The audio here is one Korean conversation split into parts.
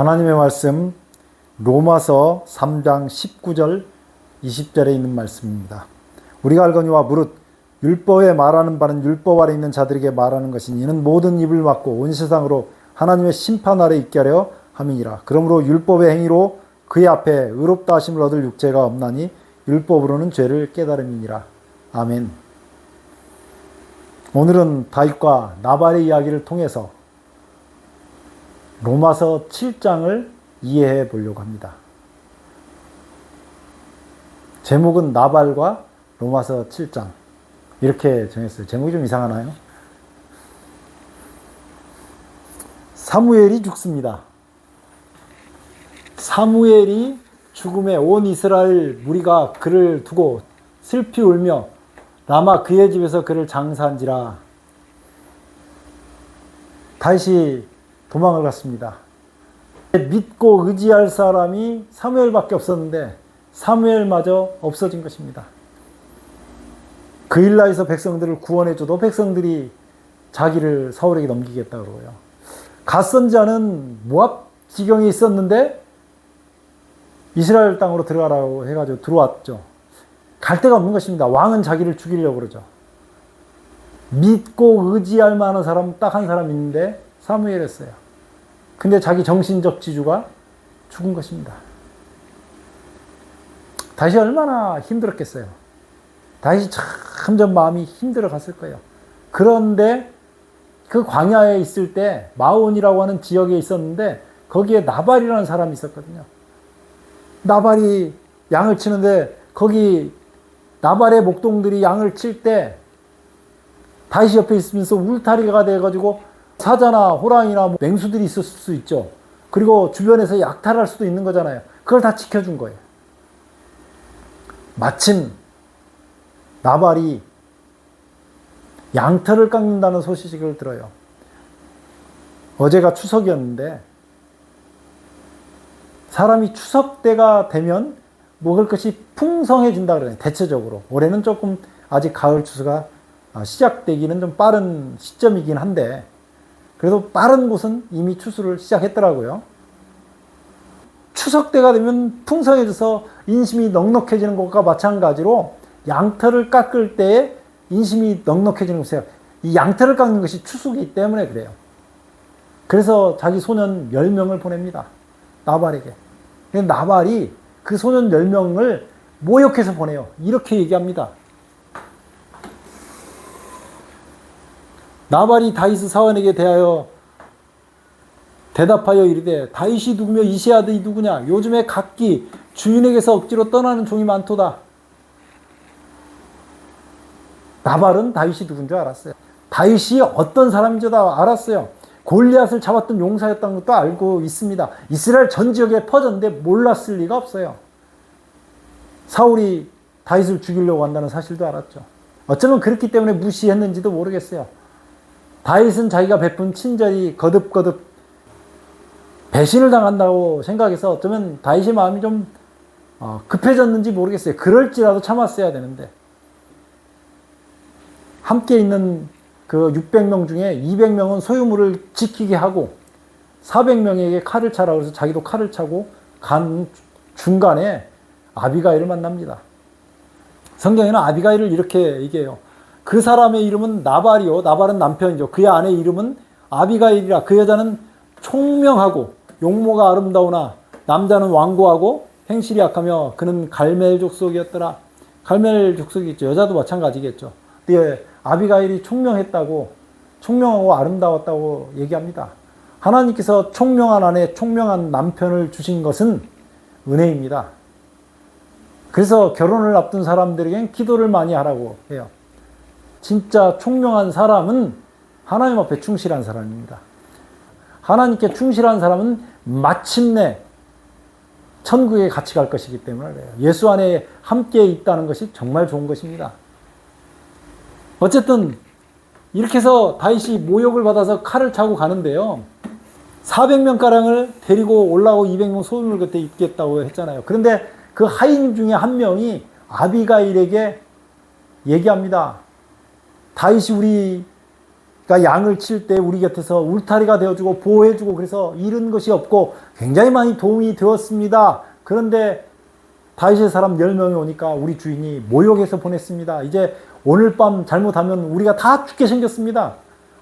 하나님의 말씀 로마서 3장 19절 20절에 있는 말씀입니다. 우리가 알거니와 무릇 율법에 말하는 바는 율법 아래 있는 자들에게 말하는 것이니 이는 모든 입을 막고 온 세상으로 하나님의 심판 아래 있게 하려 함이니라. 그러므로 율법의 행위로 그의 앞에 의롭다 하심을 얻을 육체가 없나니 율법으로는 죄를 깨달음이니라. 아멘. 오늘은 다윗과 나발의 이야기를 통해서 로마서 7장을 이해해 보려고 합니다. 제목은 나발과 로마서 7장 이렇게 정했어요. 제목이 좀 이상하나요? 사무엘이 죽습니다. 사무엘이 죽음에 온 이스라엘 무리가 그를 두고 슬피 울며 라마 그의 집에서 그를 장사한지라. 다윗이 도망을 갔습니다. 믿고 의지할 사람이 사무엘밖에 없었는데 사무엘마저 없어진 것입니다. 그일라에서 백성들을 구원해줘도 백성들이 자기를 사울에게 넘기겠다 그러고요. 갓선지자는 모압 지경에 있었는데 이스라엘 땅으로 들어가라고 해가지고 들어왔죠. 갈 데가 없는 것입니다. 왕은 자기를 죽이려고 그러죠. 믿고 의지할 만한 사람 딱 한 사람 있는데 사무엘이었어요. 근데 자기 정신적 지주가 죽은 것입니다. 다윗이 얼마나 힘들었겠어요. 다윗이 점점 마음이 힘들어 갔을 거예요. 그런데 그 광야에 있을 때 마온이라고 하는 지역에 있었는데 거기에 나발이라는 사람이 있었거든요. 나발이 양을 치는데 거기 나발의 목동들이 양을 칠 때 다윗이 옆에 있으면서 울타리가 돼가지고 사자나 호랑이나 맹수들이 있을 수 있죠. 그리고 주변에서 약탈할 수도 있는 거잖아요. 그걸 다 지켜준 거예요. 마침 나발이 양털을 깎는다는 소식을 들어요. 어제가 추석이었는데 사람이 추석 때가 되면 먹을 것이 풍성해진다 그래요. 대체적으로. 올해는 조금 아직 가을 추수가 시작되기는 좀 빠른 시점이긴 한데 그래도 빠른 곳은 이미 추수를 시작했더라고요. 추석 때가 되면 풍성해져서 인심이 넉넉해지는 것과 마찬가지로 양털을 깎을 때에 인심이 넉넉해지는 것이에요. 이 양털을 깎는 것이 추수이기 때문에 그래요. 그래서 자기 소년 10명을 보냅니다. 나발에게. 나발이 그 소년 10명을 모욕해서 보내요. 이렇게 얘기합니다. 나발이 다윗 사원에게 대하여 대답하여 이르되 다윗이 누구며 이새의 아들이 누구냐? 요즘에 각기 주인에게서 억지로 떠나는 종이 많도다. 나발은 다윗이 누군 줄 알았어요. 다윗이 어떤 사람인 줄 알았어요. 골리앗을 잡았던 용사였다는 것도 알고 있습니다. 이스라엘 전 지역에 퍼졌는데 몰랐을 리가 없어요. 사울이 다윗을 죽이려고 한다는 사실도 알았죠. 어쩌면 그렇기 때문에 무시했는지도 모르겠어요. 다윗은 자기가 베푼 친절이 거듭거듭 배신을 당한다고 생각해서 어쩌면 다윗의 마음이 좀 급해졌는지 모르겠어요. 그럴지라도 참았어야 되는데 함께 있는 그 600명 중에 200명은 소유물을 지키게 하고 400명에게 칼을 차라고 해서 자기도 칼을 차고 간 중간에 아비가일을 만납니다. 성경에는 아비가일을 이렇게 얘기해요. 그 사람의 이름은 나발이요. 나발은 남편이죠. 그의 아내의 이름은 아비가일이라. 그 여자는 총명하고 용모가 아름다우나 남자는 완고하고 행실이 약하며 그는 갈멜 족속이었더라. 갈멜 족속이겠죠. 여자도 마찬가지겠죠. 근데 아비가일이 총명했다고, 총명하고 아름다웠다고 얘기합니다. 하나님께서 총명한 아내, 총명한 남편을 주신 것은 은혜입니다. 그래서 결혼을 앞둔 사람들에겐 기도를 많이 하라고 해요. 진짜 총명한 사람은 하나님 앞에 충실한 사람입니다. 하나님께 충실한 사람은 마침내 천국에 같이 갈 것이기 때문에 그래요. 예수 안에 함께 있다는 것이 정말 좋은 것입니다. 어쨌든 이렇게 해서 다윗이 모욕을 받아서 칼을 차고 가는데요. 400명가량을 데리고 올라오고 200명 소유물 곁에 있겠다고 했잖아요. 그런데 그 하인 중에 한 명이 아비가일에게 얘기합니다. 다윗이 우리 양을 칠 때 우리 곁에서 울타리가 되어주고 보호해주고 그래서 잃은 것이 없고 굉장히 많이 도움이 되었습니다. 그런데 다윗의 사람 10명이 오니까 우리 주인이 모욕해서 보냈습니다. 이제 오늘 밤 잘못하면 우리가 다 죽게 생겼습니다.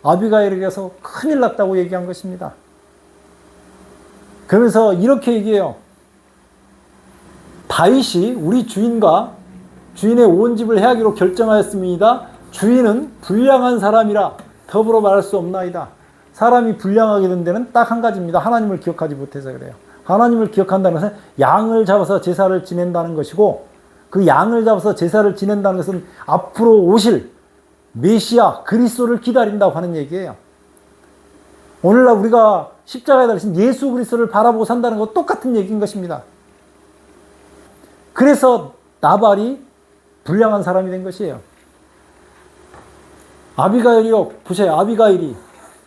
아비가일에게서 큰일 났다고 얘기한 것입니다. 그러면서 이렇게 얘기해요. 다윗이 우리 주인과 주인의 온 집을 해하기로 결정하였습니다. 주인은 불량한 사람이라 더불어 말할 수 없나이다. 사람이 불량하게 된 데는 딱 한 가지입니다. 하나님을 기억하지 못해서 그래요. 하나님을 기억한다는 것은 양을 잡아서 제사를 지낸다는 것이고, 그 양을 잡아서 제사를 지낸다는 것은 앞으로 오실 메시아 그리스도를 기다린다고 하는 얘기예요. 오늘날 우리가 십자가에 달리신 예수 그리스도를 바라보고 산다는 것 똑같은 얘기인 것입니다. 그래서 나발이 불량한 사람이 된 것이에요. 아비가일이요, 보세요. 아비가일이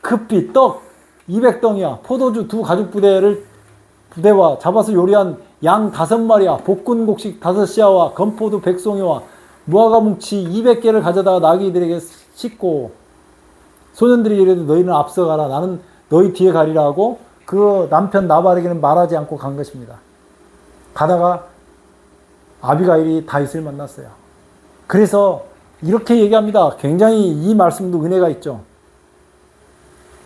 급히 떡 200덩이와 포도주 2가죽부대와 잡아서 요리한 양 5마리와 볶은 곡식 5시아와 건포도 100송이와 무화과 뭉치 200개를 가져다가 나귀들에게 싣고, 소년들이 이래도 너희는 앞서가라, 나는 너희 뒤에 가리라 하고 그 남편 나발에게는 말하지 않고 간 것입니다. 가다가 아비가일이 다윗을 만났어요. 그래서 이렇게 얘기합니다. 굉장히 이 말씀도 은혜가 있죠.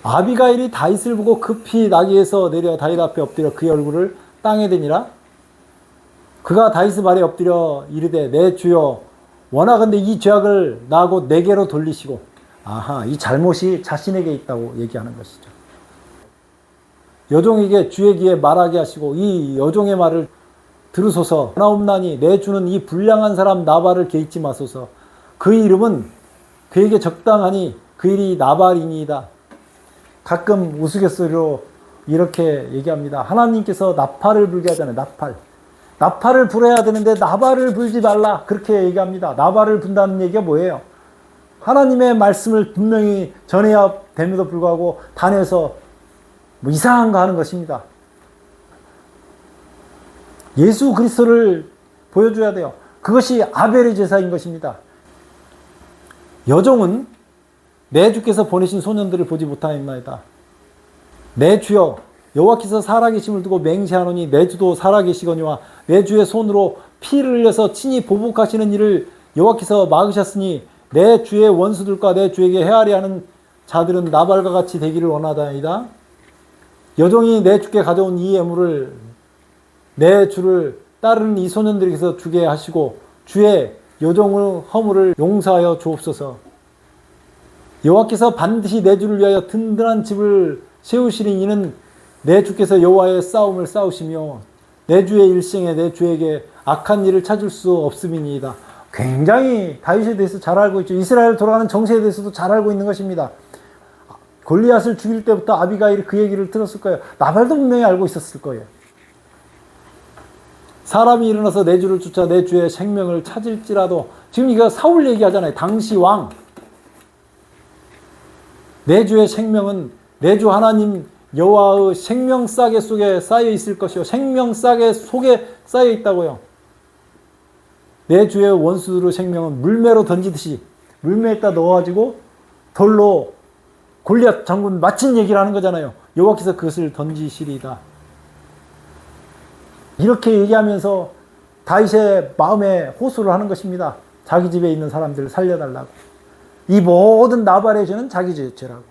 아비가일이 다윗을 보고 급히 나귀에서 내려 다윗 앞에 엎드려 그의 얼굴을 땅에 대니라. 그가 다윗의 발에 엎드려 이르되 내 주여 원하건대 이 죄악을 나하고 내게로 돌리시고. 이 잘못이 자신에게 있다고 얘기하는 것이죠. 여종에게 주의 귀에 말하게 하시고 이 여종의 말을 들으소서. 원하옵나니 내 주는 이 불량한 사람 나발을 개의치 마소서. 그 이름은 그에게 적당하니 그 일이 나발이니이다. 가끔 우스갯소리로 이렇게 얘기합니다. 하나님께서 나팔을 불게 하잖아요. 나팔을 불어야 되는데 나발을 불지 말라, 그렇게 얘기합니다. 나발을 분다는 얘기가 뭐예요? 하나님의 말씀을 분명히 전해야 됨에도 불구하고 단에서 이상한 거 하는 것입니다. 예수 그리스도를 보여줘야 돼요. 그것이 아벨의 제사인 것입니다. 여종은 내 주께서 보내신 소년들을 보지 못하였나이다. 내 주여 여호와께서 살아계심을 두고 맹세하노니 내 주도 살아계시거니와 내 주의 손으로 피를 흘려서 친히 보복하시는 일을 여호와께서 막으셨으니 내 주의 원수들과 내 주에게 헤아려 하는 자들은 나발과 같이 되기를 원하다이다. 여종이 내 주께 가져온 이 예물을 내 주를 따르는 이 소년들에게서 주게 하시고 주의 여종의 허물을 용서하여 주옵소서. 여호와께서 반드시 내 주를 위하여 든든한 집을 세우시니 이는 내 주께서 여호와의 싸움을 싸우시며 내 주의 일생에 내 주에게 악한 일을 찾을 수 없음이니이다. 굉장히 다윗에 대해서 잘 알고 있죠. 이스라엘 돌아가는 정세에 대해서도 잘 알고 있는 것입니다. 골리앗을 죽일 때부터 아비가일이 그 얘기를 들었을 거예요. 나발도 분명히 알고 있었을 거예요. 사람이 일어나서 내 주를 쫓아 내 주의 생명을 찾을지라도, 지금 이거 사울 얘기하잖아요. 당시 왕. 내 주의 생명은 내 주 하나님 여호와의 생명 싸개 속에 쌓여 있을 것이요, 생명 싸개 속에 쌓여 있다고요. 내 주의 원수들의 생명은 물매로 던지듯이 물매에다 넣어가지고 돌로 골리앗 장군 마친 얘기를 하는 거잖아요. 여호와께서 그것을 던지시리이다. 이렇게 얘기하면서 다윗의 마음에 호소를 하는 것입니다. 자기 집에 있는 사람들을 살려달라고. 이 모든 나발의 죄는 자기 죄라고.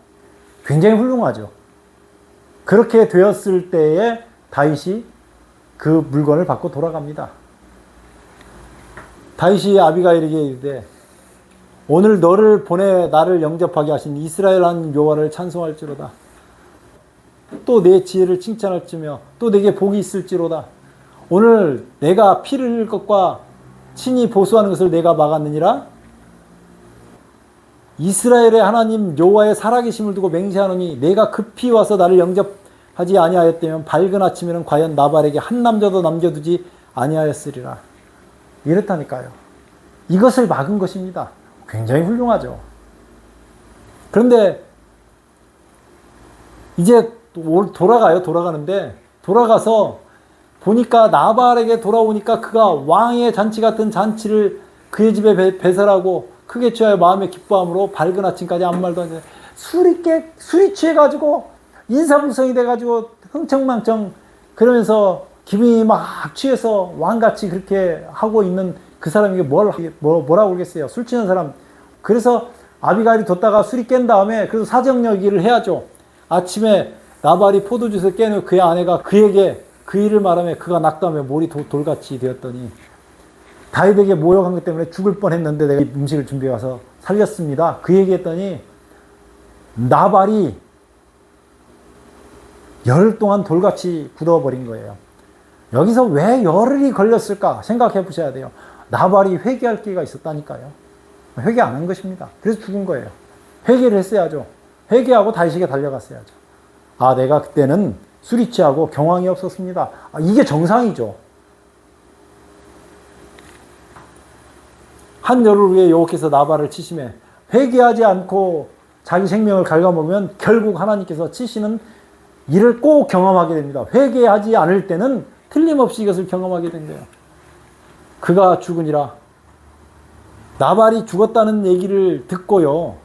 굉장히 훌륭하죠. 그렇게 되었을 때에 다윗이 그 물건을 받고 돌아갑니다. 다윗이 아비가일에게 이르되 오늘 너를 보내 나를 영접하게 하신 이스라엘 하나님 여호와를 찬송할지로다. 또 내 지혜를 칭찬할지며 또 내게 복이 있을지로다. 오늘 내가 피를 흘릴 것과 친히 보수하는 것을 내가 막았느니라. 이스라엘의 하나님 여호와의 살아계심을 두고 맹세하노니 내가 급히 와서 나를 영접하지 아니하였다면 밝은 아침에는 과연 나발에게 한 남자도 남겨두지 아니하였으리라. 이렇다니까요. 이것을 막은 것입니다. 굉장히 훌륭하죠. 그런데 이제 돌아가는데 돌아가서 보니까 나발에게 돌아오니까 그가 왕의 잔치 같은 잔치를 그의 집에 배설하고 크게 취하여 마음에 기뻐함으로 밝은 아침까지 아무 말도 안 해. 술이 취해가지고 인사불성이 돼가지고 흥청망청 그러면서 기분이 막 취해서 왕같이 그렇게 하고 있는 그 사람에게 뭐라고 그러겠어요. 술 취한 사람. 그래서 아비가일이 뒀다가 술이 깬 다음에 그래도 사정 얘기를 해야죠. 아침에 나발이 포도주에서 깨는 그의 아내가 그에게 그 일을 말하며 그가 낙담해 몰이 돌같이 되었더니 다윗에게 모욕한 것 때문에 죽을 뻔했는데 내가 음식을 준비해 와서 살렸습니다. 그 얘기했더니 나발이 열흘 동안 돌같이 굳어버린 거예요. 여기서 왜 열흘이 걸렸을까 생각해 보셔야 돼요. 나발이 회개할 기회가 있었다니까요. 회개 안 한 것입니다. 그래서 죽은 거예요. 회개를 했어야죠. 회개하고 다윗에게 달려갔어야죠. 아, 내가 그때는 술이 취하고 경황이 없었습니다. 아, 이게 정상이죠. 한 열흘 후에 여호와께서 나발을 치심해 회개하지 않고 자기 생명을 갉아먹으면 결국 하나님께서 치시는 일을 꼭 경험하게 됩니다. 회개하지 않을 때는 틀림없이 이것을 경험하게 된 거예요. 그가 죽으니라. 나발이 죽었다는 얘기를 듣고요.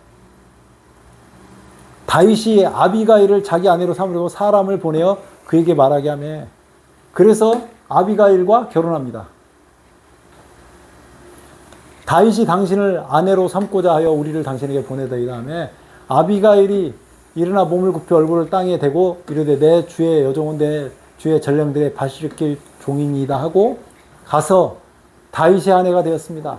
다윗이 아비가일을 자기 아내로 삼으려고 사람을 보내어 그에게 말하게 하며 그래서 아비가일과 결혼합니다. 다윗이 당신을 아내로 삼고자 하여 우리를 당신에게 보내더이다 하며 아비가일이 일어나 몸을 굽혀 얼굴을 땅에 대고 이르되 내 주의 여종은 내 주의 전령들의 바시르길 종이니이다 하고 가서 다윗의 아내가 되었습니다.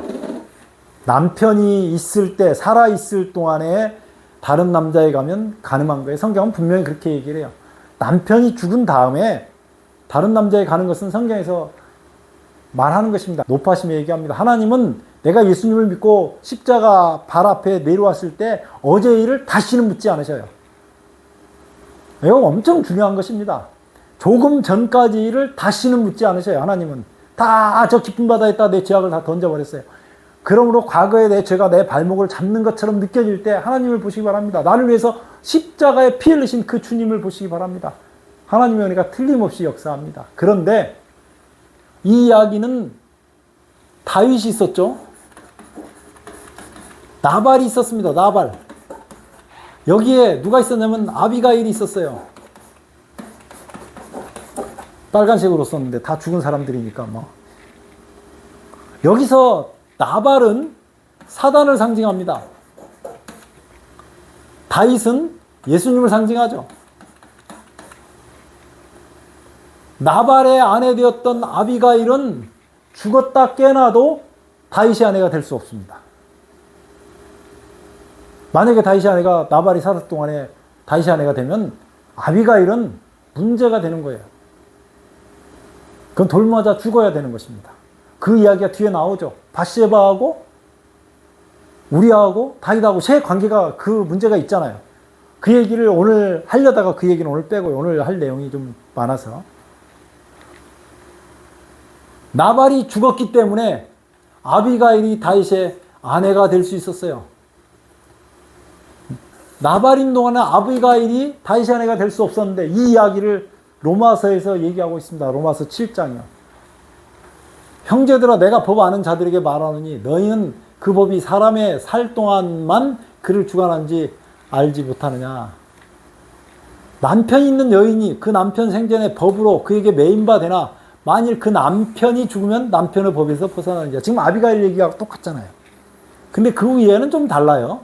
남편이 있을 때 살아 있을 동안에 다른 남자에 가면 가늠한 거예요. 성경은 분명히 그렇게 얘기를 해요. 남편이 죽은 다음에 다른 남자에 가는 것은 성경에서 말하는 것입니다. 높아심에 얘기합니다. 하나님은 내가 예수님을 믿고 십자가 발 앞에 내려왔을 때 어제의 일을 다시는 묻지 않으셔요. 이거 엄청 중요한 것입니다. 조금 전까지 일을 다시는 묻지 않으셔요. 하나님은 다 저 깊은 바다에다 내 죄악을 다 던져버렸어요. 그러므로 과거에 내 죄가 내 발목을 잡는 것처럼 느껴질 때 하나님을 보시기 바랍니다. 나를 위해서 십자가에 피 흘리신 그 주님을 보시기 바랍니다. 하나님의 은혜가 틀림없이 역사합니다. 그런데 이 이야기는 다윗이 있었죠. 나발이 있었습니다. 나발. 여기에 누가 있었냐면 아비가일이 있었어요. 빨간색으로 썼는데 다 죽은 사람들이니까 뭐. 여기서 나발은 사단을 상징합니다. 다윗은 예수님을 상징하죠. 나발의 아내 되었던 아비가일은 죽었다 깨나도 다윗의 아내가 될 수 없습니다. 만약에 다윗의 아내가 나발이 살았을 동안에 다윗의 아내가 되면 아비가일은 문제가 되는 거예요. 그건 돌맞아 죽어야 되는 것입니다. 그 이야기가 뒤에 나오죠. 바세바하고 우리아하고 다윗하고 새 관계가 그 문제가 있잖아요. 그 얘기를 오늘 하려다가 그 얘기는 오늘 빼고 오늘 할 내용이 좀 많아서 나발이 죽었기 때문에 아비가일이 다윗의 아내가 될 수 있었어요. 나발인 동안에 아비가일이 다윗의 아내가 될 수 없었는데 이 이야기를 로마서에서 얘기하고 있습니다. 로마서 7장이요. 형제들아 내가 법 아는 자들에게 말하노니 너희는 그 법이 사람의 살 동안만 그를 주관한지 알지 못하느냐. 남편 있는 여인이 그 남편 생전에 법으로 그에게 매인바 되나 만일 그 남편이 죽으면 남편의 법에서 벗어나는 자. 지금 아비가일 얘기가 똑같잖아요. 근데 그 위에는 좀 달라요.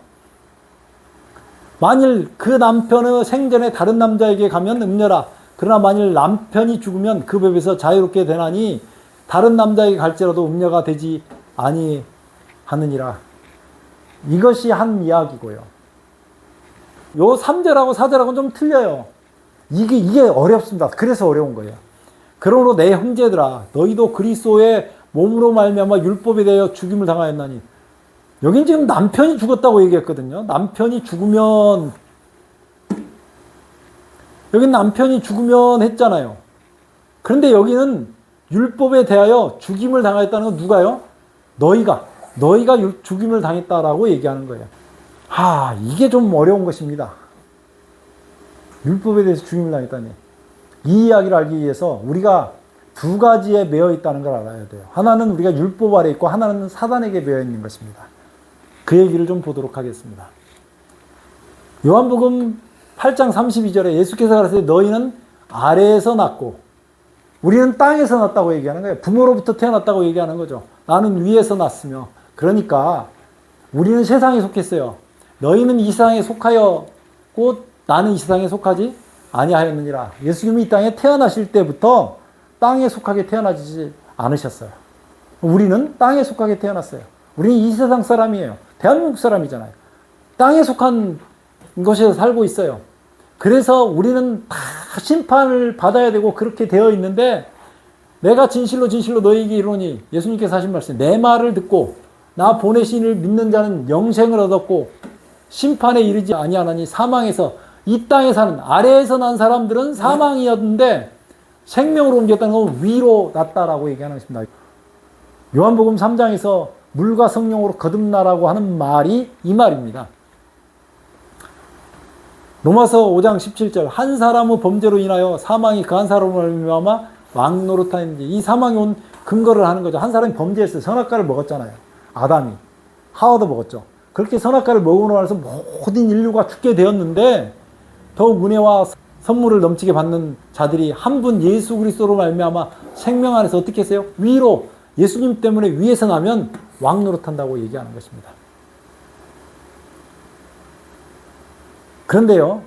만일 그 남편의 생전에 다른 남자에게 가면 음녀라. 그러나 만일 남편이 죽으면 그 법에서 자유롭게 되나니 다른 남자에게 갈지라도 음녀가 되지 아니하느니라. 이것이 한 이야기고요. 요 3절하고 4절하고는 좀 틀려요. 이게 어렵습니다. 그래서 어려운 거예요. 그러므로 내 형제들아 너희도 그리스도의 몸으로 말미암아 율법에 대하여 죽임을 당하였나니. 여긴 지금 남편이 죽었다고 얘기했거든요. 남편이 죽으면 여긴 남편이 죽으면 했잖아요. 그런데 여기는 율법에 대하여 죽임을 당하였다는 건 누가요? 너희가 죽임을 당했다라고 얘기하는 거예요. 이게 좀 어려운 것입니다. 율법에 대해서 죽임을 당했다니. 이 이야기를 알기 위해서 우리가 두 가지에 매여 있다는 걸 알아야 돼요. 하나는 우리가 율법 아래 있고 하나는 사단에게 매여 있는 것입니다. 그 얘기를 좀 보도록 하겠습니다. 요한복음 8장 32절에 예수께서 가라사대 너희는 아래에서 났고 우리는 땅에서 났다고 얘기하는 거예요. 부모로부터 태어났다고 얘기하는 거죠. 나는 위에서 났으며. 그러니까 우리는 세상에 속했어요. 너희는 이 세상에 속하였고 나는 이 세상에 속하지 아니하였느니라. 예수님이 이 땅에 태어나실 때부터 땅에 속하게 태어나지 않으셨어요. 우리는 땅에 속하게 태어났어요. 우리는 이 세상 사람이에요. 대한민국 사람이잖아요. 땅에 속한 것에서 살고 있어요. 그래서 우리는 다 심판을 받아야 되고 그렇게 되어 있는데 내가 진실로 진실로 너희에게 이르노니 예수님께서 하신 말씀 내 말을 듣고 나 보내신 이를 믿는 자는 영생을 얻었고 심판에 이르지 아니하나니 사망에서 이 땅에 사는 아래에서 난 사람들은 사망이었는데 생명으로 옮겼다는 건 위로 났다라고 얘기하는 것입니다. 요한복음 3장에서 물과 성령으로 거듭나라고 하는 말이 이 말입니다. 로마서 5장 17절 한 사람의 범죄로 인하여 사망이 그 한 사람으로 말미암아 왕노릇하는지 이 사망이 온 근거를 하는 거죠. 한 사람이 범죄했어요. 선악과를 먹었잖아요. 아담이. 하와도 먹었죠. 그렇게 선악과를 먹으로 말해서 모든 인류가 죽게 되었는데 더욱 은혜와 선물을 넘치게 받는 자들이 한 분 예수 그리스도로 말미암아 생명 안에서 어떻게 했어요? 위로 예수님 때문에 위에서 나면 왕노릇한다고 얘기하는 것입니다. 그런데요,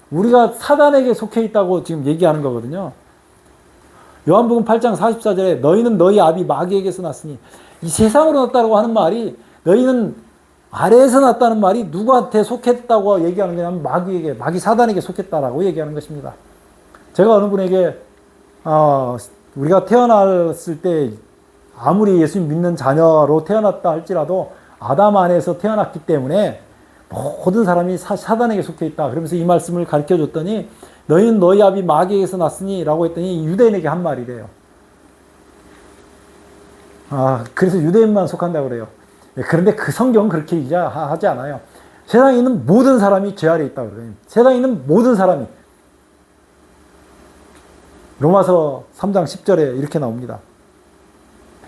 우리가 사단에게 속해 있다고 지금 얘기하는 거거든요. 요한복음 8장 44절에 너희는 너희 아비 마귀에게서 났으니 이 세상으로 났다고 하는 말이 너희는 아래에서 났다는 말이 누구한테 속했다고 얘기하는 거냐면 마귀에게, 마귀 사단에게 속했다라고 얘기하는 것입니다. 제가 어느 분에게 우리가 태어났을 때 아무리 예수님 믿는 자녀로 태어났다 할지라도 아담 안에서 태어났기 때문에 모든 사람이 사단에게 속해 있다. 그러면서 이 말씀을 가르쳐 줬더니 너희는 너희 아비 마귀에게서 났으니 라고 했더니 유대인에게 한 말이래요. 그래서 유대인만 속한다고 그래요. 그런데 그 성경은 그렇게 얘기하지 않아요. 세상에 있는 모든 사람이 죄 아래에 있다고 그래요. 세상에 있는 모든 사람이. 로마서 3장 10절에 이렇게 나옵니다.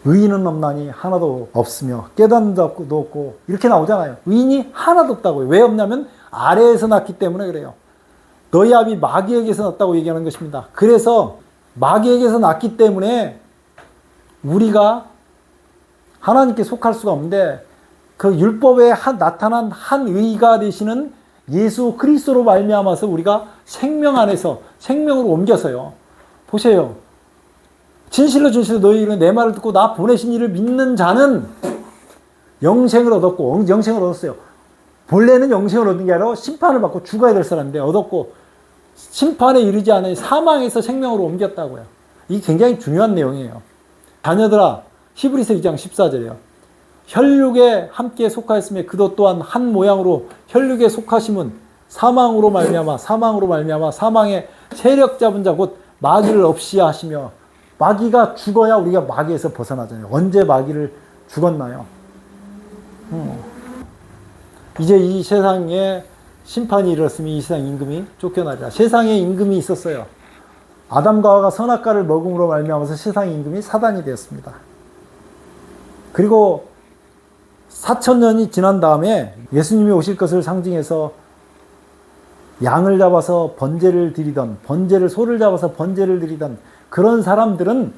의인은 없나니 하나도 없으며 깨닫는 자도 없고 이렇게 나오잖아요. 의인이 하나도 없다고요. 왜 없냐면 아래에서 났기 때문에 그래요. 너희 아비 마귀에게서 났다고 얘기하는 것입니다. 그래서 마귀에게서 났기 때문에 우리가 하나님께 속할 수가 없는데 그 율법에 나타난 한 의가 되시는 예수 그리스도로 말미암아서 우리가 생명 안에서 생명으로 옮겨서요. 보세요. 진실로 진실로 너희는 내 말을 듣고 나 보내신 이를 믿는 자는 영생을 얻었고 영생을 얻었어요. 본래는 영생을 얻은 게 아니라 심판을 받고 죽어야 될 사람인데 얻었고 심판에 이르지 않으니 사망에서 생명으로 옮겼다고요. 이게 굉장히 중요한 내용이에요. 자녀들아 히브리서 2장 14절이에요. 혈육에 함께 속하였으며 그도 또한 한 모양으로 혈육에 속하심은 사망으로 말미암아 사망의 세력 잡은 자 곧 마귀를 없이 하시며 마귀가 죽어야 우리가 마귀에서 벗어나잖아요. 언제 마귀를 죽었나요? 이제 이 세상에 심판이 이르렀으면 이 세상 임금이 쫓겨나리라. 세상에 임금이 있었어요. 아담과 하와가 선악과를 먹음으로 말미암아서 세상 임금이 사단이 되었습니다. 그리고 4000년이 지난 다음에 예수님이 오실 것을 상징해서 양을 잡아서 번제를 드리던 소를 잡아서 번제를 드리던 그런 사람들은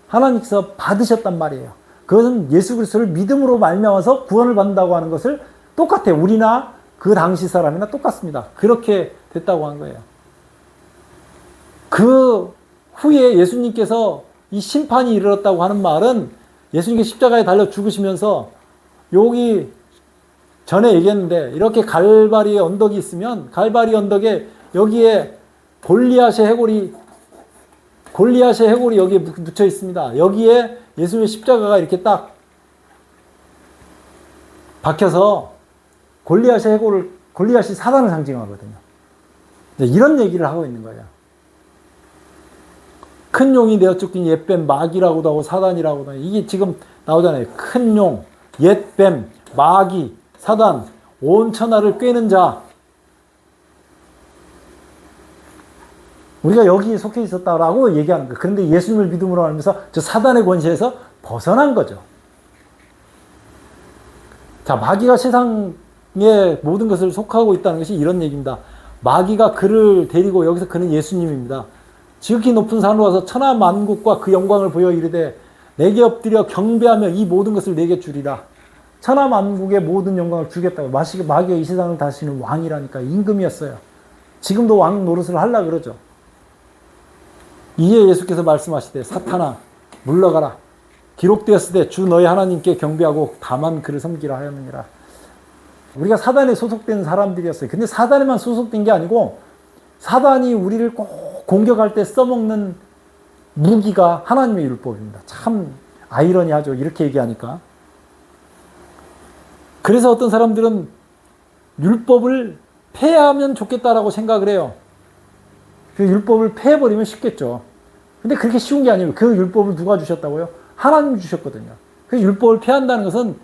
하나님께서 받으셨단 말이에요. 그것은 예수 그리스도를 믿음으로 말미암아서 구원을 받는다고 하는 것을 똑같아요. 우리나 그 당시 사람이나 똑같습니다. 그렇게 됐다고 한 거예요. 그 후에 예수님께서 이 심판이 이르렀다고 하는 말은 예수님께서 십자가에 달려 죽으시면서 여기 전에 얘기했는데 이렇게 갈바리의 언덕이 있으면 갈바리 언덕에 여기에 골리앗의 해골이 여기에 묻혀 있습니다. 여기에 예수님의 십자가가 이렇게 딱 박혀서 골리앗이 사단을 상징하거든요. 이런 얘기를 하고 있는 거예요. 큰 용이 내어 쫓긴 옛뱀 마귀라고도 하고 사단이라고도 하고 이게 지금 나오잖아요. 큰 용, 옛뱀, 마귀, 사단, 온 천하를 꿰는 자. 우리가 여기에 속해 있었다라고 얘기하는 거예요. 그런데 예수님을 믿음으로 하면서 저 사단의 권세에서 벗어난 거죠. 자, 마귀가 세상에 모든 것을 속하고 있다는 것이 이런 얘기입니다. 마귀가 그를 데리고 여기서 그는 예수님입니다. 지극히 높은 산으로 와서 천하 만국과 그 영광을 보여 이르되 내게 엎드려 경배하며 이 모든 것을 내게 주리라. 천하 만국의 모든 영광을 주겠다고. 마귀가 이 세상을 다스리는 왕이라니까. 임금이었어요. 지금도 왕 노릇을 하려고 그러죠. 이에 예수께서 말씀하시되 사탄아 물러가라. 기록되었을 때 주 너희 하나님께 경배하고 다만 그를 섬기라 하였느니라. 우리가 사단에 소속된 사람들이었어요. 근데 사단에만 소속된 게 아니고 사단이 우리를 꼭 공격할 때 써먹는 무기가 하나님의 율법입니다. 참 아이러니하죠. 이렇게 얘기하니까. 그래서 어떤 사람들은 율법을 폐하면 좋겠다라고 생각을 해요. 그 율법을 폐해버리면 쉽겠죠. 근데 그렇게 쉬운 게 아니에요. 그 율법을 누가 주셨다고요? 하나님이 주셨거든요. 그래서 율법을 폐한다는 것은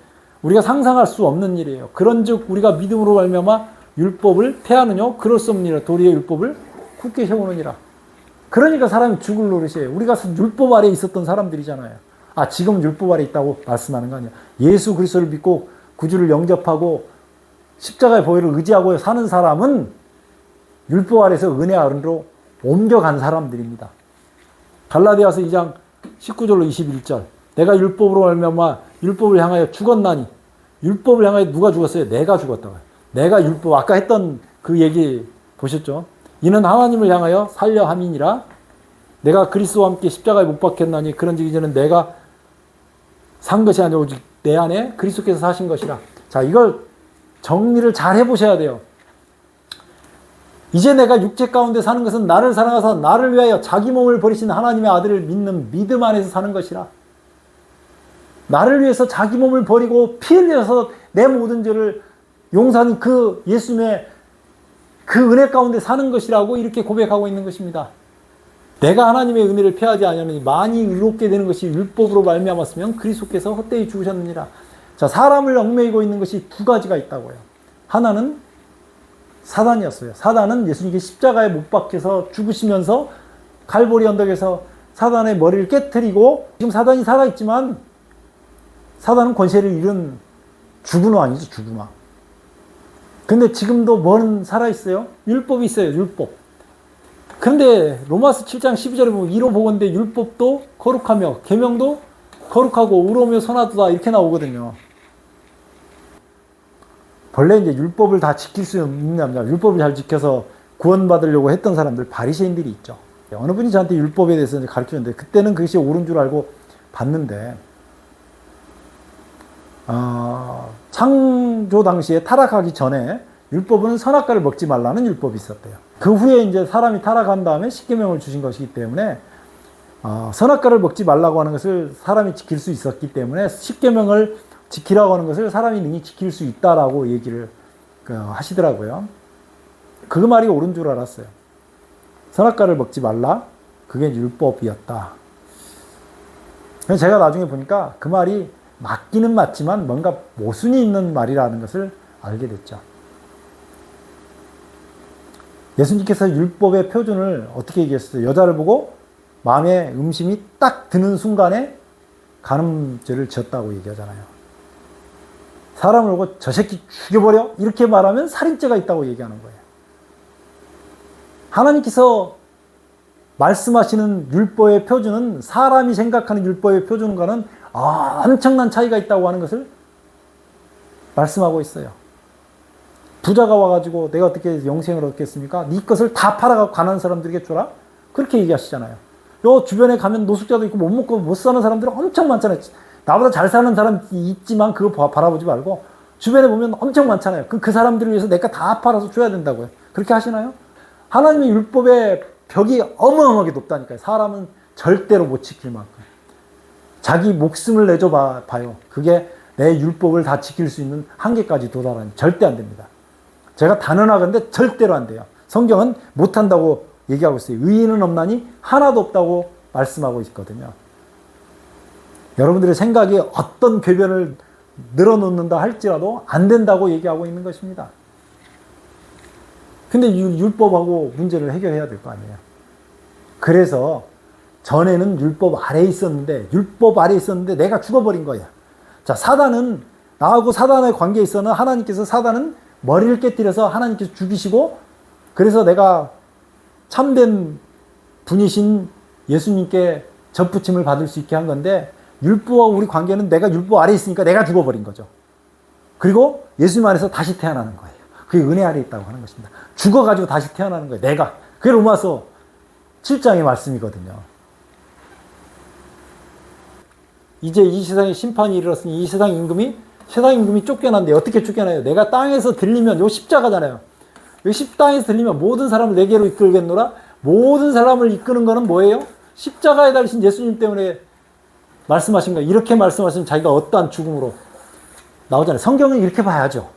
우리가 상상할 수 없는 일이에요. 그런즉 우리가 믿음으로 말미암아 율법을 폐하느뇨 그럴 수 없느니라. 도리어 율법을 굳게 세우느니라. 그러니까 사람이 죽을 노릇이에요. 우리가 율법 아래에 있었던 사람들이잖아요. 지금 율법 아래에 있다고 말씀하는 거 아니에요. 예수 그리스도를 믿고 구주를 영접하고 십자가의 보혈을 의지하고 사는 사람은 율법 아래에서 은혜 아래로 옮겨간 사람들입니다. 갈라디아서 2장 19절로 21절. 내가 율법으로 말미암아 율법을 향하여 죽었나니. 율법을 향하여 누가 죽었어요? 내가 죽었다고요. 내가 율법, 아까 했던 그 얘기 보셨죠? 이는 하나님을 향하여 살려 함이니라. 내가 그리스도와 함께 십자가에 못 박혔나니 그런즉 이제는 내가 산 것이 아니라 오직 내 안에 그리스도께서 사신 것이라. 자, 이걸 정리를 잘 해보셔야 돼요. 이제 내가 육체 가운데 사는 것은 나를 사랑하사 나를 위하여 자기 몸을 버리신 하나님의 아들을 믿는 믿음 안에서 사는 것이라. 나를 위해서 자기 몸을 버리고 피 흘려서 내 모든 죄를 용서하는 그 예수님의 그 은혜 가운데 사는 것이라고 이렇게 고백하고 있는 것입니다. 내가 하나님의 은혜를 폐하지 아니하느니 많이 의롭게 되는 것이 율법으로 말미암았으면 그리스도께서 헛되이 죽으셨느니라. 자, 사람을 얽매이고 있는 것이 두 가지가 있다고요. 하나는 사단이었어요. 사단은 예수님께 십자가에 못 박혀서 죽으시면서 갈보리 언덕에서 사단의 머리를 깨트리고, 지금 사단이 살아있지만 사단은 권세를 잃은 죽은 왕이죠. 죽은 왕. 근데 지금도 뭐는 살아있어요? 율법이 있어요. 율법. 근데 로마서 7장 12절에 보면 이로 보건대 율법도 거룩하며 계명도 거룩하고 의로우며 선하도다 이렇게 나오거든요. 본래 이제 율법을 다 지킬 수 있는 남자, 율법을 잘 지켜서 구원받으려고 했던 사람들, 바리새인들이 있죠. 어느 분이 저한테 율법에 대해서 가르치는데 그때는 그것이 옳은 줄 알고 봤는데, 창조 당시에 타락하기 전에 율법은 선악과를 먹지 말라는 율법이 있었대요. 그 후에 이제 사람이 타락한 다음에 십계명을 주신 것이기 때문에 선악과를 먹지 말라고 하는 것을 사람이 지킬 수 있었기 때문에 십계명을 지키라고 하는 것을 사람이 능히 지킬 수 있다라고 얘기를 하시더라고요. 그 말이 옳은 줄 알았어요. 선악과를 먹지 말라. 그게 율법이었다. 제가 나중에 보니까 그 말이 맞기는 맞지만 뭔가 모순이 있는 말이라는 것을 알게 됐죠. 예수님께서 율법의 표준을 어떻게 얘기했어요? 여자를 보고 마음에 음심이 딱 드는 순간에 간음죄를 지었다고 얘기하잖아요. 사람을 보고 저 새끼 죽여버려? 이렇게 말하면 살인죄가 있다고 얘기하는 거예요. 하나님께서 말씀하시는 율법의 표준은 사람이 생각하는 율법의 표준과는 엄청난 차이가 있다고 하는 것을 말씀하고 있어요. 부자가 와가지고 내가 어떻게 영생을 얻겠습니까? 네 것을 다 팔아가고 가난한 사람들에게 줘라? 그렇게 얘기하시잖아요. 요 주변에 가면 노숙자도 있고 못 먹고 못 사는 사람들은 엄청 많잖아요. 나보다 잘 사는 사람 있지만 그거 바라보지 말고 주변에 보면 엄청 많잖아요. 그 사람들을 위해서 내가 다 팔아서 줘야 된다고요. 그렇게 하시나요? 하나님의 율법의 벽이 어마어마하게 높다니까요. 사람은 절대로 못 지킬 만큼. 자기 목숨을 내줘 봐요. 그게 내 율법을 다 지킬 수 있는 한계까지 도달하니 절대 안 됩니다. 제가 단언하건대 절대로 안 돼요. 성경은 못한다고 얘기하고 있어요. 의인은 없나니 하나도 없다고 말씀하고 있거든요. 여러분들의 생각이 어떤 궤변을 늘어놓는다 할지라도 안 된다고 얘기하고 있는 것입니다. 근데 율법하고 문제를 해결해야 될 거 아니에요. 그래서 전에는 율법 아래에 있었는데 내가 죽어버린 거야. 자, 사단은 나하고 사단의 관계에 있어는 하나님께서 사단은 머리를 깨뜨려서 하나님께서 죽이시고, 그래서 내가 참된 분이신 예수님께 접붙임을 받을 수 있게 한 건데, 율법과 우리 관계는 내가 율법 아래 있으니까 내가 죽어버린 거죠. 그리고 예수님 안에서 다시 태어나는 거예요. 그게 은혜 아래 있다고 하는 것입니다. 죽어가지고 다시 태어나는 거예요. 내가. 그게 로마서 7장의 말씀이거든요. 이제 이 세상에 심판이 이르렀으니 이 세상 임금이 쫓겨난데 어떻게 쫓겨나요? 내가 땅에서 들리면, 요 십자가잖아요. 요 땅에서 들리면 모든 사람을 내게로 이끌겠노라. 모든 사람을 이끄는 거는 뭐예요? 십자가에 달리신 예수님 때문에 말씀하신 거예요. 이렇게 말씀하신 자기가 어떠한 죽음으로 나오잖아요. 성경은 이렇게 봐야죠.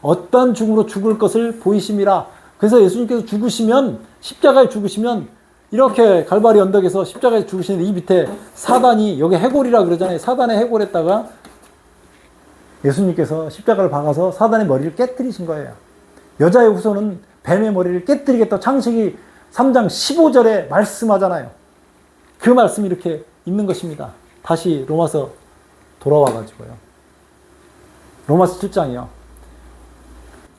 어떠한 죽음으로 죽을 것을 보이심이라. 그래서 예수님께서 죽으시면, 십자가에 죽으시면, 이렇게 갈바리 언덕에서 십자가에 죽으시는데 이 밑에 사단이, 여기 해골이라 그러잖아요. 사단의 해골에다가 예수님께서 십자가를 박아서 사단의 머리를 깨뜨리신 거예요. 여자의 후손은 뱀의 머리를 깨뜨리겠다. 창세기 3장 15절에 말씀하잖아요. 그 말씀이 이렇게 있는 것입니다. 다시 로마서 돌아와가지고요. 로마서 7장이요.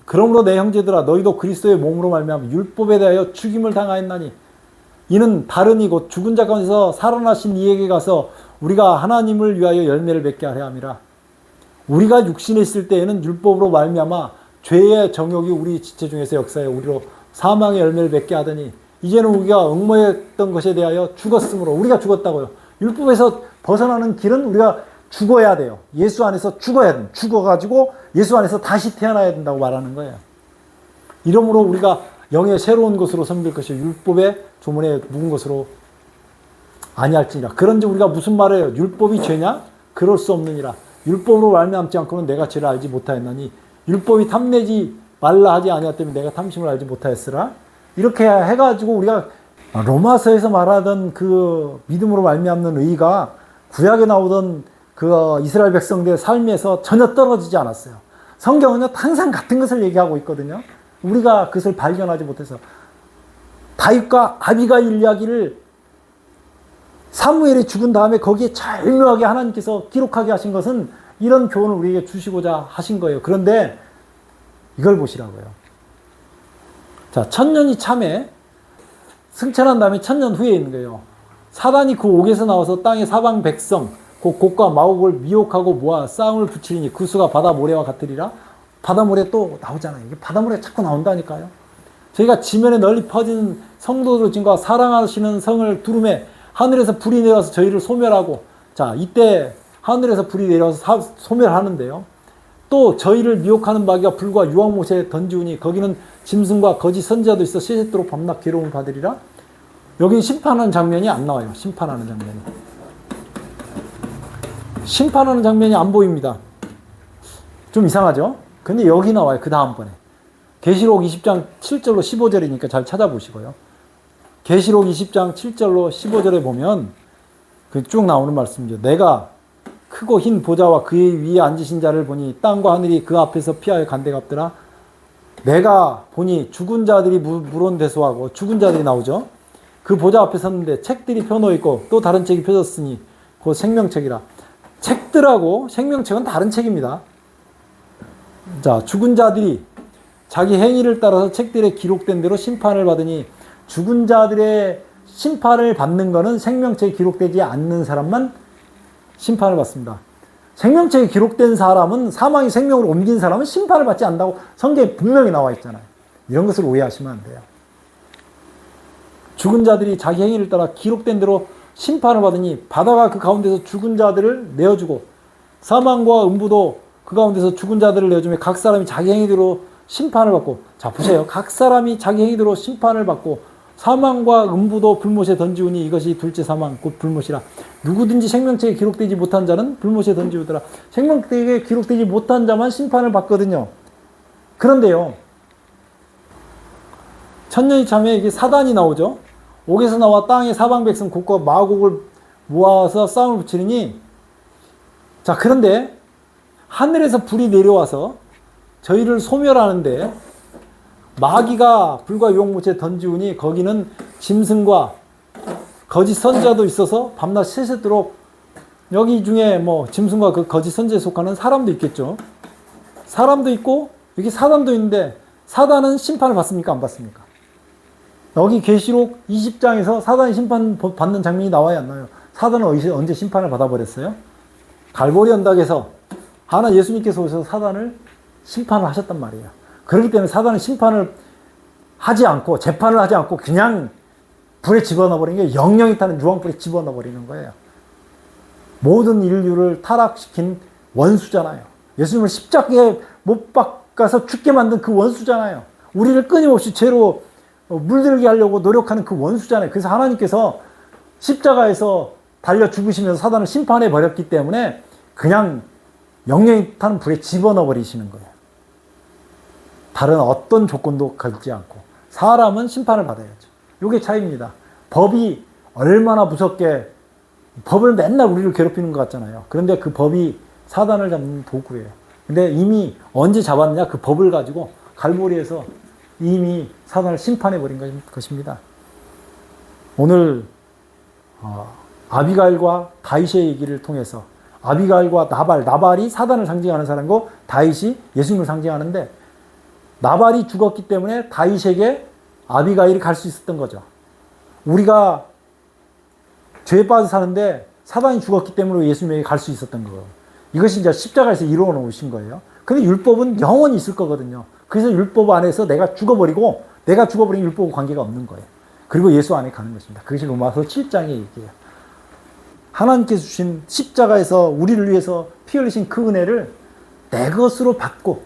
그러므로 내 형제들아, 너희도 그리스도의 몸으로 말미암아 율법에 대하여 죽임을 당하였나니 이는 다른이 곧 죽은 자 가운데서 살아나신 이에게 가서 우리가 하나님을 위하여 열매를 맺게 하려 함이라. 우리가 육신에 있을 때에는 율법으로 말미암아 죄의 정욕이 우리 지체 중에서 역사해 우리로 사망의 열매를 맺게 하더니 이제는 우리가 얽매였던 것에 대하여 죽었으므로, 우리가 죽었다고요. 율법에서 벗어나는 길은 우리가 죽어야 돼요. 예수 안에서 죽어야 돼. 죽어가지고 예수 안에서 다시 태어나야 된다고 말하는 거예요. 이러므로 우리가 영의 새로운 것으로 섬길 것이 율법의 조문에 묵은 것으로 아니할지니라. 그런지 우리가 무슨 말을 해요? 율법이 죄냐? 그럴 수 없느니라. 율법으로 말미암지 않고는 내가 죄를 알지 못하였나니 율법이 탐내지 말라 하지 아니하였다면 내가 탐심을 알지 못하였으라. 이렇게 해가지고 우리가 로마서에서 말하던 그 믿음으로 말미암는 의가 구약에 나오던 그 이스라엘 백성들의 삶에서 전혀 떨어지지 않았어요. 성경은요, 항상 같은 것을 얘기하고 있거든요. 우리가 그것을 발견하지 못해서. 다윗과 아비가일 이야기를 사무엘이 죽은 다음에 거기에 절묘하게 하나님께서 기록하게 하신 것은 이런 교훈을 우리에게 주시고자 하신 거예요. 그런데 이걸 보시라고요. 자, 천년이 참에 승천한 다음에 천년 후에 있는 거예요. 사단이 그 옥에서 나와서 땅의 사방 백성, 곡과 마곡을 미혹하고 모아 싸움을 붙이리니 그 수가 바다 모래와 같으리라. 바다 모래 또 나오잖아요. 이게 바다 모래가 자꾸 나온다니까요. 저희가 지면에 널리 퍼진 성도들 중과 사랑하시는 성을 두름에 하늘에서 불이 내려와서 저희를 소멸하고, 자, 이때 하늘에서 불이 내려와서 소멸하는데요. 또 저희를 미혹하는 마귀가 불과 유황못에 던지우니 거기는 짐승과 거짓 선지자도 있어 세세토록 밤낮 괴로움을 받으리라. 여기 심판하는 장면이 안 나와요. 심판하는 장면이. 심판하는 장면이 안 보입니다. 좀 이상하죠? 근데 여기 나와요. 그 다음번에. 계시록 20장 7절로 15절이니까 잘 찾아보시고요. 계시록 20장 7절로 15절에 보면 그 쭉 나오는 말씀이죠. 내가 크고 흰 보좌와 그의 위에 앉으신 자를 보니 땅과 하늘이 그 앞에서 피하여 간대갑더라. 내가 보니 죽은 자들이 물온대소하고 죽은 자들이 나오죠. 그 보좌 앞에 섰는데 책들이 펴놓여 있고 또 다른 책이 펴졌으니 곧 생명책이라. 책들하고 생명책은 다른 책입니다. 자, 죽은 자들이 자기 행위를 따라서 책들에 기록된 대로 심판을 받으니 죽은 자들의 심판을 받는 것은 생명책에 기록되지 않는 사람만 심판을 받습니다. 생명책에 기록된 사람은, 사망이 생명으로 옮긴 사람은 심판을 받지 않는다고 성경에 분명히 나와 있잖아요. 이런 것을 오해하시면 안 돼요. 죽은 자들이 자기 행위를 따라 기록된 대로 심판을 받으니 바다가 그 가운데서 죽은 자들을 내어주고 사망과 음부도 그 가운데서 죽은 자들을 내어주며 각 사람이 자기 행위대로 심판을 받고, 자 보세요. 각 사람이 자기 행위대로 심판을 받고 사망과 음부도 불못에 던지우니 이것이 둘째 사망 곧 불못이라. 누구든지 생명책에 기록되지 못한 자는 불못에 던지우더라. 생명책에 기록되지 못한 자만 심판을 받거든요. 그런데요, 천년이 참에 이게 사단이 나오죠. 옥에서 나와 땅의 사방 백성 곡과 마곡을 모아서 싸움을 붙이니, 자 그런데 하늘에서 불이 내려와서 저희를 소멸하는데 마귀가 불과 유황못에 던지우니 거기는 짐승과 거짓 선지자도 있어서 밤낮 새새도록, 여기 중에 뭐 짐승과 그 거짓 선지자에 속하는 사람도 있겠죠. 사람도 있고 여기 사단도 있는데 사단은 심판을 받습니까? 안 받습니까? 여기 계시록 20장에서 사단이 심판 받는 장면이 나와야 안 나요. 사단은 언제 심판을 받아버렸어요? 갈보리 언덕에서 하나 예수님께서 오셔서 사단을 심판을 하셨단 말이에요. 그렇기 때문에 사단은 심판을 하지 않고 재판을 하지 않고 그냥 불에 집어넣어버리는 게 영영이 타는 유황불에 집어넣어버리는 거예요. 모든 인류를 타락시킨 원수잖아요. 예수님을 십자가에 못 박아서 죽게 만든 그 원수잖아요. 우리를 끊임없이 죄로 물들게 하려고 노력하는 그 원수잖아요. 그래서 하나님께서 십자가에서 달려 죽으시면서 사단을 심판해 버렸기 때문에 그냥 영영이 타는 불에 집어넣어 버리시는 거예요. 다른 어떤 조건도 걸지 않고 사람은 심판을 받아야죠. 이게 차이입니다. 법이 얼마나 무섭게 법을 맨날 우리를 괴롭히는 것 같잖아요. 그런데 그 법이 사단을 잡는 도구예요. 근데 이미 언제 잡았느냐? 그 법을 가지고 갈보리에서 이미 사단을 심판해 버린 것입니다. 오늘 아비가일과 다윗의 얘기를 통해서 아비가일과 나발이 사단을 상징하는 사람이고 다윗이 예수님을 상징하는데 나발이 죽었기 때문에 다윗에게 아비가일이 갈 수 있었던 거죠. 우리가 죄에 빠져 사는데 사단이 죽었기 때문에 예수님에게 갈 수 있었던 거예요. 이것이 이제 십자가에서 이루어 놓으신 거예요. 근데 율법은 영원히 있을 거거든요. 그래서 율법 안에서 내가 죽어버린 율법과 관계가 없는 거예요. 그리고 예수 안에 가는 것입니다. 그것이 로마서 7장의 얘기예요. 하나님께서 주신 십자가에서 우리를 위해서 피 흘리신 그 은혜를 내 것으로 받고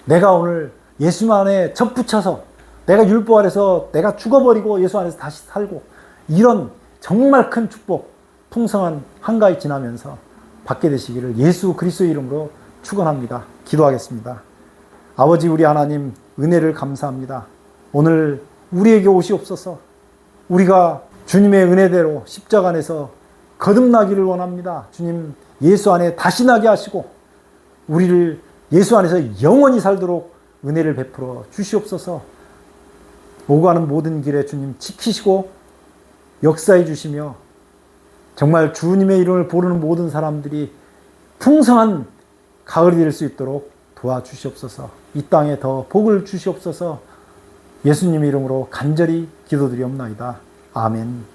내가 오늘 예수 안에 접붙여서 내가 율법 아래서 내가 죽어버리고 예수 안에서 다시 살고 이런 정말 큰 축복, 풍성한 한가위 지나면서 받게 되시기를 예수 그리스도의 이름으로 축원합니다. 기도하겠습니다. 아버지 우리 하나님 은혜를 감사합니다. 오늘 우리에게 오시옵소서. 우리가 주님의 은혜대로 십자가 안에서 거듭나기를 원합니다. 주님 예수 안에 다시 나게 하시고 우리를 예수 안에서 영원히 살도록 은혜를 베풀어 주시옵소서. 오고 가는 모든 길에 주님 지키시고 역사해 주시며 정말 주님의 이름을 부르는 모든 사람들이 풍성한 가을이 될 수 있도록 도와주시옵소서. 이 땅에 더 복을 주시옵소서. 예수님의 이름으로 간절히 기도드리옵나이다. 아멘.